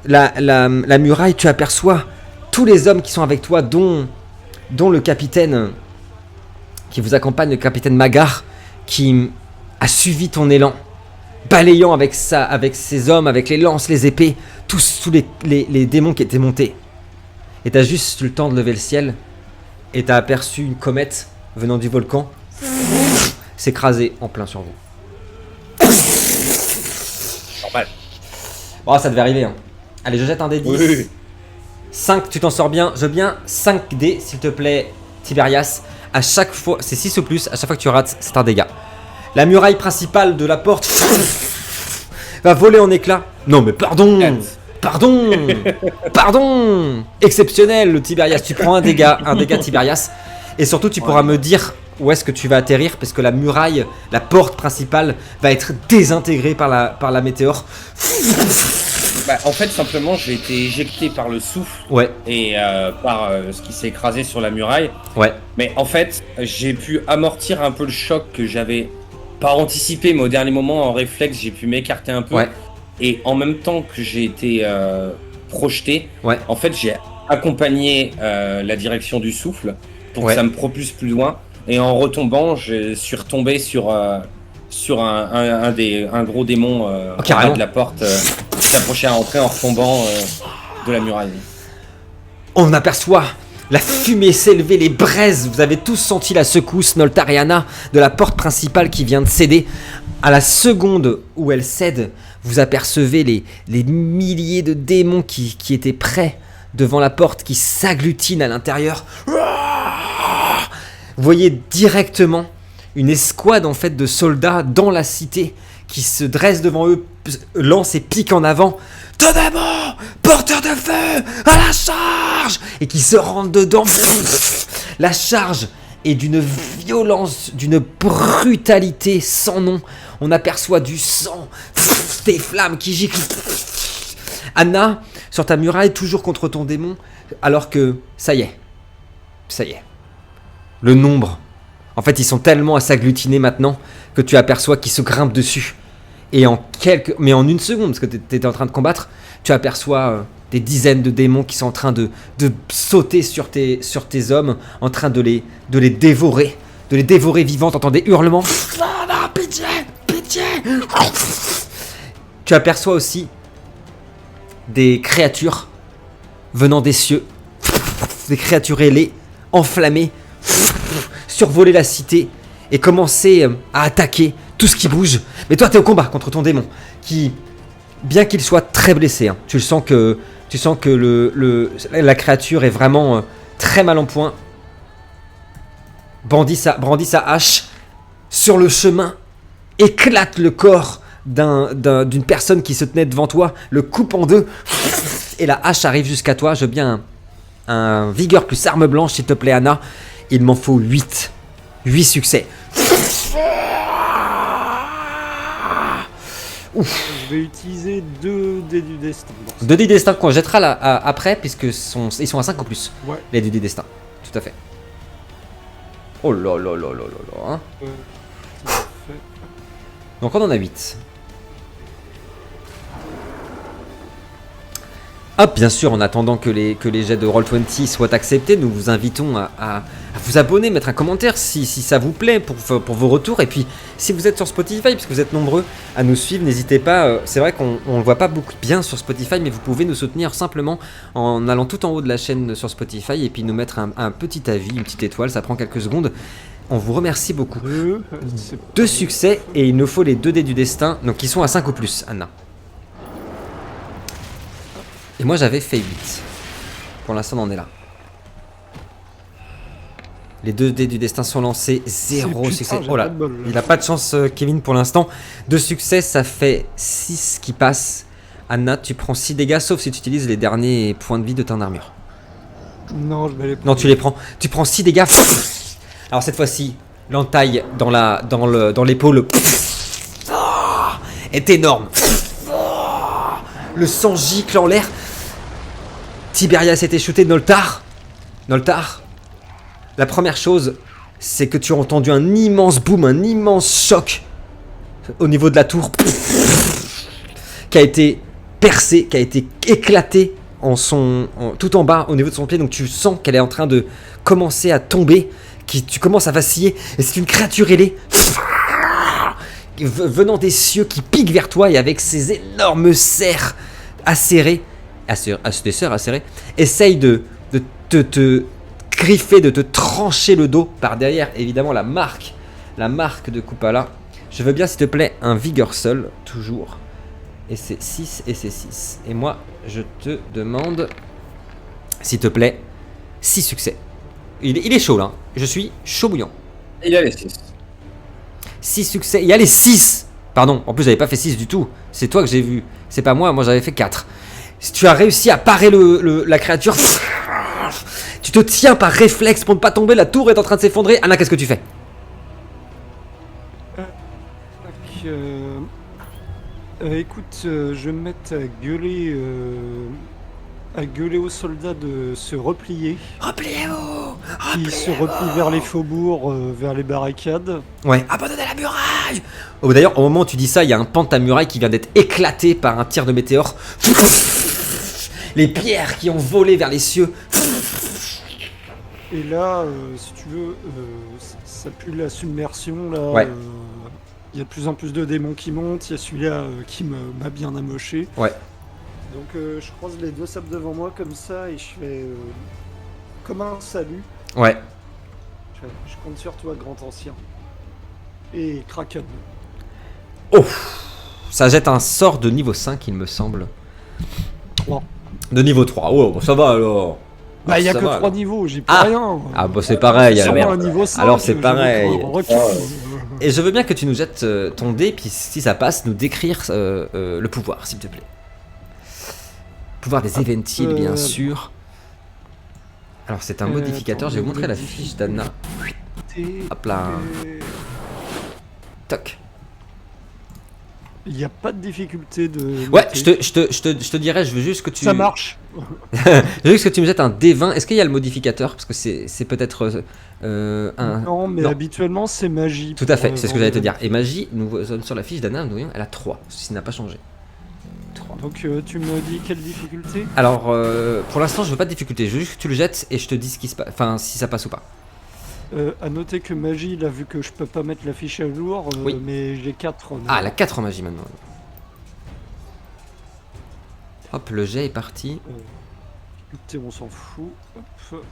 la muraille, tu aperçois tous les hommes qui sont avec toi, dont le capitaine qui vous accompagne, le capitaine Magar, qui a suivi ton élan, balayant avec ses hommes, avec les lances, les épées, tous les démons qui étaient montés. Et t'as juste eu le temps de lever le ciel, et t'as aperçu une comète venant du volcan s'écraser en plein sur vous. Normal. Oh, ça devait arriver, hein. Allez, je jette un dé 10. Oui. 5, tu t'en sors bien. Je veux bien 5 dés, s'il te plaît, Tiberias. À chaque fois, c'est 6 ou plus, à chaque fois que tu rates, c'est un dégât. La muraille principale de la porte va voler en éclats. Non, mais pardon. Pardon. Exceptionnel, le Tiberias. Tu prends un dégât Tiberias. Et surtout, tu pourras me dire où est-ce que tu vas atterrir, parce que la muraille, la porte principale, va être désintégrée par la météore. En fait, simplement, j'ai été éjecté par le souffle Ouais, et par ce qui s'est écrasé sur la muraille. ouais. Mais en fait, j'ai pu amortir un peu le choc que j'avais pas anticipé, mais au dernier moment, en réflexe, j'ai pu m'écarter un peu. Ouais. Et en même temps que j'ai été projeté, Ouais. en fait, j'ai accompagné la direction du souffle pour Ouais. que ça me propulse plus loin. Et en retombant, je suis retombé sur un gros démon en bas carrément. de la porte qui s'approchait à entrer en retombant de la muraille. On aperçoit la fumée s'élever, les braises. Vous avez tous senti la secousse, Noltar et Anna, de la porte principale qui vient de céder. À la seconde où elle cède, vous apercevez les milliers de démons qui étaient prêts devant la porte, qui s'agglutinent à l'intérieur. Vous voyez directement une escouade en fait de soldats dans la cité qui se dressent devant eux, lancent et piquent en avant. Tenez-moi, porteur de feu, à la charge! Et qui se rendent dedans. La charge est d'une violence, d'une brutalité sans nom. On aperçoit du sang, des flammes qui giclent. Anna, sur ta muraille, toujours contre ton démon, alors que ça y est. Le nombre. En fait, ils sont tellement à s'agglutiner maintenant que tu aperçois qu'ils se grimpent dessus. Et en une seconde, parce que tu étais en train de combattre, tu aperçois des dizaines de démons qui sont en train de sauter sur tes hommes, en train de les dévorer, vivants. T'entends des hurlements. Ah, non, pitié. Tu aperçois aussi des créatures venant des cieux, des créatures ailées, enflammées, survoler la cité et commencer à attaquer tout ce qui bouge. Mais toi, t'es au combat contre ton démon, qui, bien qu'il soit très blessé, hein, tu sens que la créature est vraiment très mal en point. Brandit sa hache sur le chemin, éclate le corps d'une personne qui se tenait devant toi, le coupe en deux, et la hache arrive jusqu'à toi. Je veux bien un vigueur plus arme blanche, s'il te plaît, Anna. Il m'en faut 8. 8 succès. Ouf. Je vais utiliser 2 dés du destin. 2 dés du destin qu'on jettera là, après, puisque ils sont à 5 ou plus. Ouais. Les dés du destin, tout à fait. Oh là là là là là là. Hein. Donc on en a 8. Hop, bien sûr, en attendant que les jets de Roll20 soient acceptés, nous vous invitons à vous abonner, mettre un commentaire si ça vous plaît pour vos retours. Et puis, si vous êtes sur Spotify, parce que vous êtes nombreux à nous suivre, n'hésitez pas. C'est vrai qu'on ne le voit pas beaucoup bien sur Spotify, mais vous pouvez nous soutenir simplement en allant tout en haut de la chaîne sur Spotify et puis nous mettre un petit avis, une petite étoile, ça prend quelques secondes. On vous remercie beaucoup. 2 succès et il nous faut les 2 dés du destin, donc qui sont à 5 ou plus, Anna. Et moi j'avais fait 8. Pour l'instant on en est là. Les 2 dés du destin sont lancés. 0 succès. Oh là, il n'a pas de chance Kevin pour l'instant. 2 succès, ça fait 6 qui passent. Anna, tu prends 6 dégâts sauf si tu utilises les derniers points de vie de ton armure. Non, je vais les prendre. Non, tu les prends. Tu prends 6 dégâts. Alors cette fois-ci, l'entaille dans l'épaule est énorme. Le sang gicle en l'air. Tiberias s'était shooté Noltar. Noltar, la première chose, c'est que tu as entendu un immense boom, un immense choc au niveau de la tour qui a été percé, qui a été éclaté tout en bas au niveau de son pied. Donc tu sens qu'elle est en train de commencer à tomber, tu commences à vaciller et c'est une créature ailée venant des cieux qui pique vers toi et avec ses énormes serres acérées, essaye de te griffer, de te trancher le dos par derrière. Évidemment la marque de Kupala. Je veux bien s'il te plaît un vigueur seul, toujours. Et c'est 6 et c'est 6. Et moi je te demande, s'il te plaît, 6 succès. Il est chaud là, je suis chaud bouillant. Il a les 6. 6 succès, il y a les 6. Pardon, en plus j'avais pas fait 6 du tout. C'est toi que j'ai vu, c'est pas moi j'avais fait 4. Si tu as réussi à parer la créature, tu te tiens par réflexe pour ne pas tomber, la tour est en train de s'effondrer. Anna, qu'est-ce que tu fais? Écoute, je vais me mettre à gueuler aux soldats de se replier. Repliez-vous! Ils se replient vers les faubourgs, vers les barricades. Ouais, abandonnez la muraille! Oh, d'ailleurs, au moment où tu dis ça, il y a un pan de ta muraille qui vient d'être éclaté par un tir de météore. Les pierres qui ont volé vers les cieux. Et là, si tu veux, ça pue la submersion. Là, ouais. Il y a de plus en plus de démons qui montent. Il y a celui-là qui m'a bien amoché. Ouais. Donc je croise les 2 sables devant moi comme ça et je fais comme un salut. Ouais. Je compte sur toi, grand ancien. Et Kraken. Oh! Ça jette un sort de niveau 5, il me semble. 3. De niveau 3. Oh, ça va alors. Bah, il y a que 3 alors. Niveaux, j'ai pas rien. Ah, bah c'est pareil. Alors, un niveau 5, alors c'est pareil. Et Et je veux bien que tu nous jettes ton dé, puis si ça passe, nous décrire le pouvoir, s'il te plaît. Pouvoir des éventiles, bien sûr. Alors c'est un modificateur, je vais vous montrer la fiche d'Anna. Hop là. Toc. Il n'y a pas de difficulté de... Ouais, je te dirais, je veux juste que tu... Ça marche. Je veux juste que tu me jettes un D20. Est-ce qu'il y a le modificateur? Parce que c'est peut-être un... Non, mais non. Habituellement c'est magie. Tout à fait, c'est ce que j'allais te dire. Et magie, nous sommes sur la fiche d'Anna, nous voyons, elle a 3, ceci n'a pas changé. 3. Donc tu me dis quelle difficulté? Alors, pour l'instant, je veux pas de difficulté, je veux juste que tu le jettes et je te dis ce qui se passe, enfin, si ça passe ou pas. À noter que magie, là, vu que je peux pas mettre la fiche à jour, oui. Mais j'ai 4. Ah, elle a 4 en magie maintenant. Hop, le jet est parti. Difficulté, on s'en fout. Hop.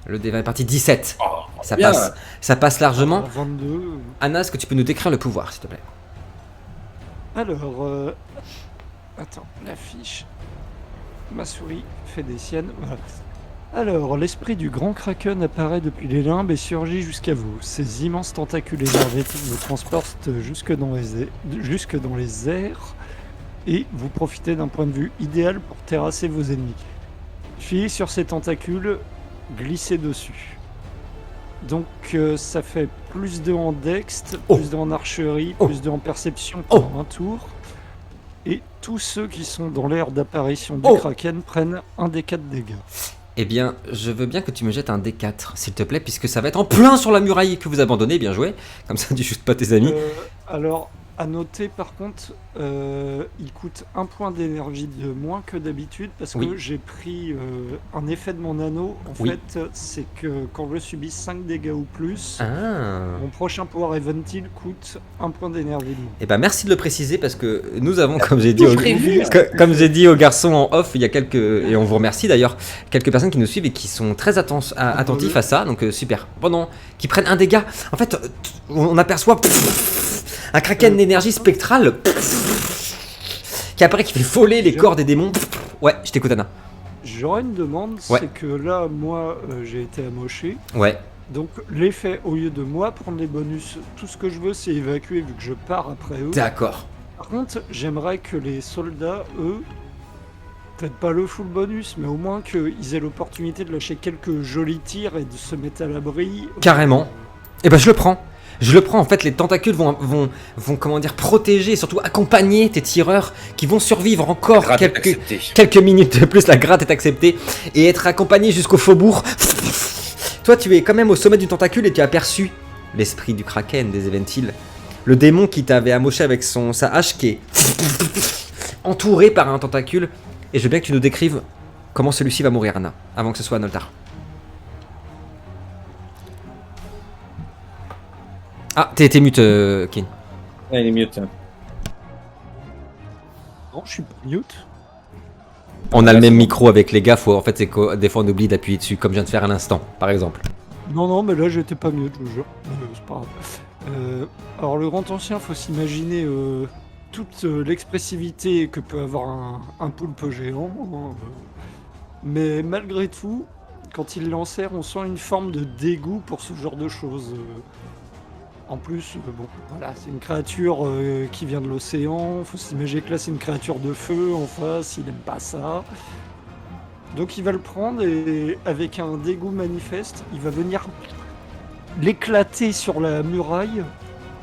Le dé 20 est parti 17. Oh, Ça bien. ça passe largement. 22. Anna, est-ce que tu peux nous décrire le pouvoir, s'il te plaît? Alors, attends, la fiche. Ma souris fait des siennes. Voilà. Alors, l'esprit du grand kraken apparaît depuis les limbes et surgit jusqu'à vous. Ses immenses tentacules énergétiques vous transportent jusque dans les airs et vous profitez d'un point de vue idéal pour terrasser vos ennemis. Filez sur ces tentacules, glissez dessus. Donc ça fait plus de en dext, plus de en archerie, plus de en perception pour un tour. Et tous ceux qui sont dans l'aire d'apparition du kraken prennent un des 4 dégâts. Eh bien, je veux bien que tu me jettes un D4, s'il te plaît, puisque ça va être en plein sur la muraille que vous abandonnez. Bien joué. Comme ça, tu shootes pas tes amis. Alors, à noter par contre, il coûte 1 point d'énergie de moins que d'habitude parce que j'ai pris un effet de mon anneau. En fait, c'est que quand je subis 5 dégâts ou plus, mon prochain pouvoir Eventil coûte 1 point d'énergie de moins. Eh ben, merci de le préciser parce que nous avons, comme j'ai dit aux garçons en off, il y a quelques, et on vous remercie d'ailleurs, quelques personnes qui nous suivent et qui sont très attentifs à ça. Donc super. Pendant qu'ils prennent un dégât, en fait, on aperçoit un kraken d'énergie spectrale qui apparaît, qui fait voler les corps des démons. Ouais, je t'écoute, Anna. J'aurais une demande, c'est que là, moi, j'ai été amoché. Ouais. Donc l'effet, au lieu de moi prendre les bonus, tout ce que je veux, c'est évacuer vu que je pars après eux. D'accord. Par contre, j'aimerais que les soldats, eux, peut-être pas le full bonus, mais au moins qu'ils aient l'opportunité de lâcher quelques jolis tirs et de se mettre à l'abri. Carrément. Et ben je le prends. En fait, les tentacules vont comment dire, protéger et surtout accompagner tes tireurs qui vont survivre encore quelques minutes de plus. La gratte est acceptée et être accompagnés jusqu'au faubourg. Toi, tu es quand même au sommet du tentacule et tu as aperçu l'esprit du kraken des Eventil, le démon qui t'avait amoché avec sa hache qui est entouré par un tentacule. Et je veux bien que tu nous décrives comment celui-ci va mourir, Anna, avant que ce soit Noltar. Ah, t'es mute, Kin. Ouais, il est mute. Non, je suis pas mute. On a le même micro avec les gars, en fait, c'est que des fois on oublie d'appuyer dessus, comme je viens de faire à l'instant, par exemple. Non, mais là j'étais pas mute, je vous jure. C'est pas grave. Alors, le grand ancien, faut s'imaginer toute l'expressivité que peut avoir un poulpe géant. Mais malgré tout, quand il l'enserre, on sent une forme de dégoût pour ce genre de choses. En plus, bon, voilà, c'est une créature qui vient de l'océan. Faut s'imaginer que là, c'est une créature de feu en face. Il aime pas ça. Donc, il va le prendre et avec un dégoût manifeste, il va venir l'éclater sur la muraille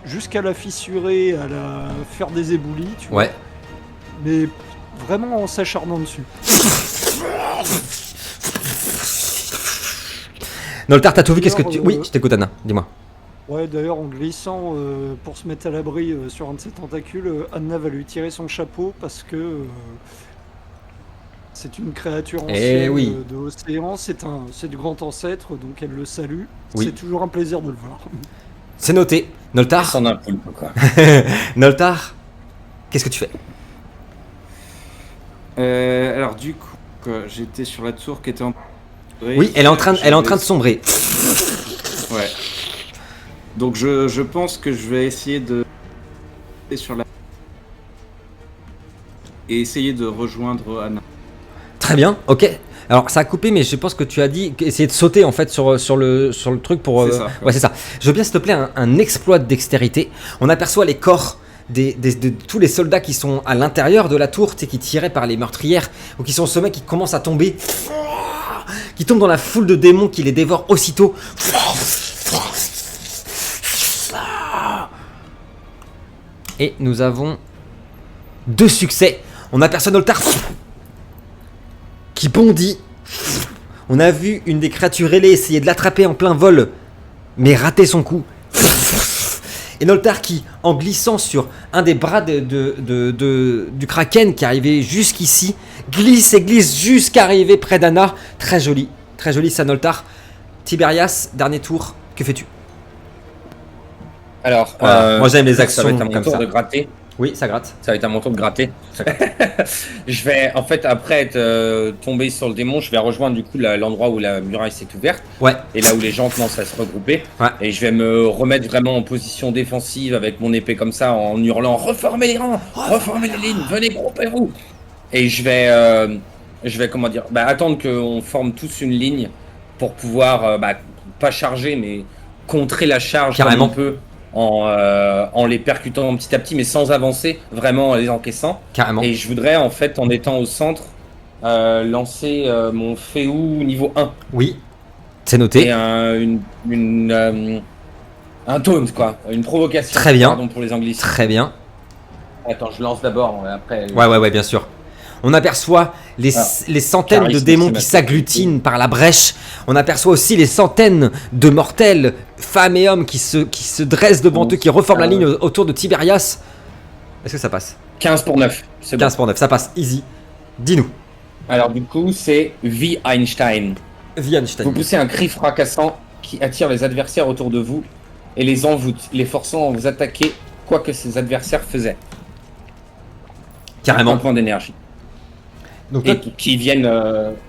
jusqu'à la fissurer, à la faire des éboulis, tu vois. Mais vraiment en s'acharnant dessus. Noltar, t'as tout vu, qu'est-ce que tu... Oui, je t'écoute, Anna, dis-moi. Ouais, d'ailleurs, en glissant pour se mettre à l'abri sur un de ses tentacules, Anna va lui tirer son chapeau parce que c'est une créature ancienne de l'océan, c'est du grand ancêtre, donc elle le salue. Oui. C'est toujours un plaisir de le voir. C'est noté. Noltar. C'en a un poulpe, quoi. Noltar, qu'est-ce que tu fais? Alors du coup, j'étais sur la tour qui était en... Oui, elle est en train de sombrer. Ouais. Donc je pense que je vais essayer de sur la et essayer de rejoindre Anna. Très bien, ok. Alors ça a coupé, mais je pense que tu as dit essayer de sauter en fait sur le truc pour. C'est ça. Ouais, c'est ça. Je veux bien, s'il te plaît, un exploit de dextérité. On aperçoit les corps de tous les soldats qui sont à l'intérieur de la tour, tu sais, qui tiraient par les meurtrières ou qui sont au sommet, qui commencent à tomber, qui tombent dans la foule de démons qui les dévorent aussitôt. Et nous avons 2 succès. On aperçoit Noltar qui bondit. On a vu une des créatures ailées essayer de l'attraper en plein vol, mais rater son coup. Et Noltar qui, en glissant sur un des bras du kraken qui arrivait jusqu'ici, glisse et glisse jusqu'à arriver près d'Anna. Très joli ça, Noltar. Tiberias, dernier tour, que fais-tu? Alors, moi j'aime les actions ça va être à mon comme tour ça. de gratter. Oui, ça gratte. Ça va être à mon tour de gratter. Je vais, en fait, après être tombé sur le démon, je vais rejoindre du coup l'endroit où la muraille s'est ouverte. Ouais. Et là où les gens commencent à se regrouper. Ouais. Et je vais me remettre vraiment en position défensive avec mon épée comme ça, en hurlant: reformez les rangs, reformez les lignes, venez, groupez-vous. Et je vais comment dire, attendre qu'on forme tous une ligne pour pouvoir, pas charger, mais contrer la charge Carrément. comme on peut. En les percutant petit à petit, mais sans avancer, vraiment en les encaissant. Carrément. Et je voudrais, en fait, en étant au centre, lancer mon Féou niveau 1. Oui, c'est noté. Et un taunt, quoi. Une provocation. Très bien. Pardon pour les anglicismes. Très bien. Attends, je lance d'abord, après... Ouais, bien sûr. On aperçoit les centaines de charisme, démons c'est qui ma s'agglutinent par la brèche. On aperçoit aussi les centaines de mortels, femmes et hommes qui se dressent devant eux, qui reforment la ligne autour de Tiberias. Est-ce que ça passe? 15 pour 9, c'est bon. 15 pour 9, ça passe, easy. Dis-nous. Alors du coup, c'est V. Einstein. Wittgenstein. Vous poussez un cri fracassant qui attire les adversaires autour de vous et les envoûte, les forçant à vous attaquer quoi que ces adversaires faisaient. Carrément. Un point d'énergie. Donc Et toi, qui viennent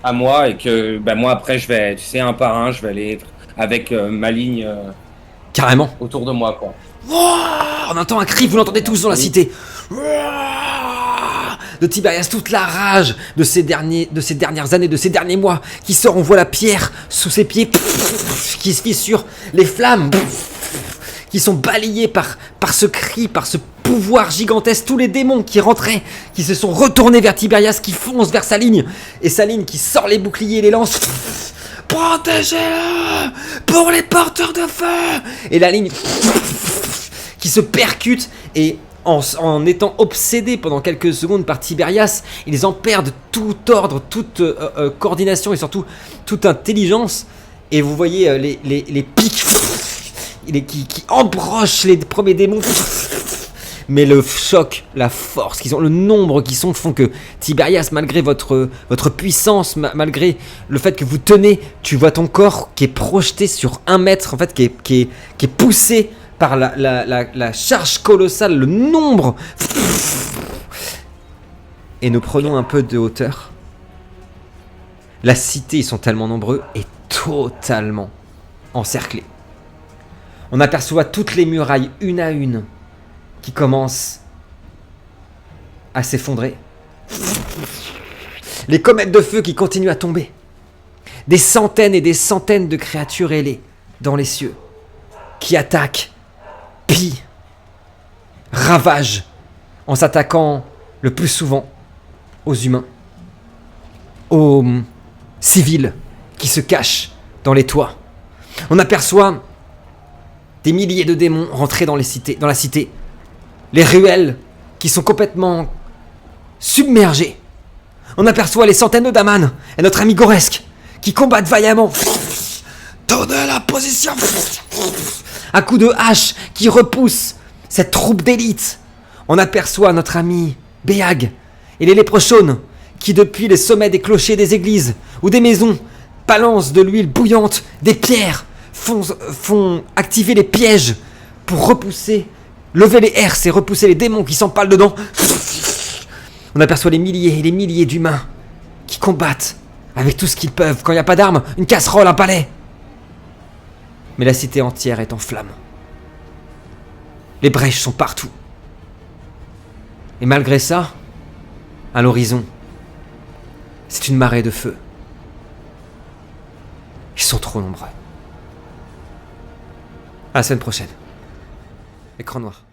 à moi et que moi après je vais, tu sais, un par un, je vais aller avec ma ligne carrément. autour de moi, quoi. On entend un cri, vous l'entendez tous dans la cité. De Tiberias, toute la rage de ces dernières années, de ces derniers mois, qui sort, on voit la pierre sous ses pieds, qui se fissure, les flammes, qui sont balayées par ce cri, par ce pouvoir gigantesque, tous les démons qui rentraient, qui se sont retournés vers Tiberias, qui foncent vers sa ligne, et sa ligne qui sort les boucliers et les lance. Protégez-le pour les porteurs de feu. Et la ligne qui se percute, et en étant obsédés pendant quelques secondes par Tiberias, ils en perdent tout ordre, toute coordination et surtout toute intelligence. Et vous voyez les pics qui embrochent les premiers démons. Mais le choc, la force qu'ils ont, le nombre qu'ils sont font que Tiberias, malgré votre puissance, malgré le fait que vous tenez, tu vois ton corps qui est projeté sur 1 mètre, en fait, qui est poussé par la charge colossale, le nombre. Et nous prenons un peu de hauteur. La cité, ils sont tellement nombreux, est totalement encerclée. On aperçoit toutes les murailles, une à une, qui commencent à s'effondrer. Les comètes de feu qui continuent à tomber. Des centaines et des centaines de créatures ailées dans les cieux, qui attaquent, pillent, ravagent, en s'attaquant le plus souvent aux humains, aux civils qui se cachent dans les toits. On aperçoit des milliers de démons rentrés dans la cité, les ruelles qui sont complètement submergées. On aperçoit les centaines de Daman et notre ami Goresk qui combattent vaillamment. Donnez la position. Un coup de hache qui repousse cette troupe d'élite. On aperçoit notre ami Béag et les léprechaunes qui, depuis les sommets des clochers des églises ou des maisons, balancent de l'huile bouillante, des pierres, font activer les pièges pour repousser, lever les herses et repousser les démons qui s'empalent dedans. On aperçoit les milliers et les milliers d'humains qui combattent avec tout ce qu'ils peuvent. Quand il n'y a pas d'armes, une casserole, un palais. Mais la cité entière est en flammes. Les brèches sont partout. Et malgré ça, à l'horizon, c'est une marée de feu. Ils sont trop nombreux. À la semaine prochaine. Écran noir.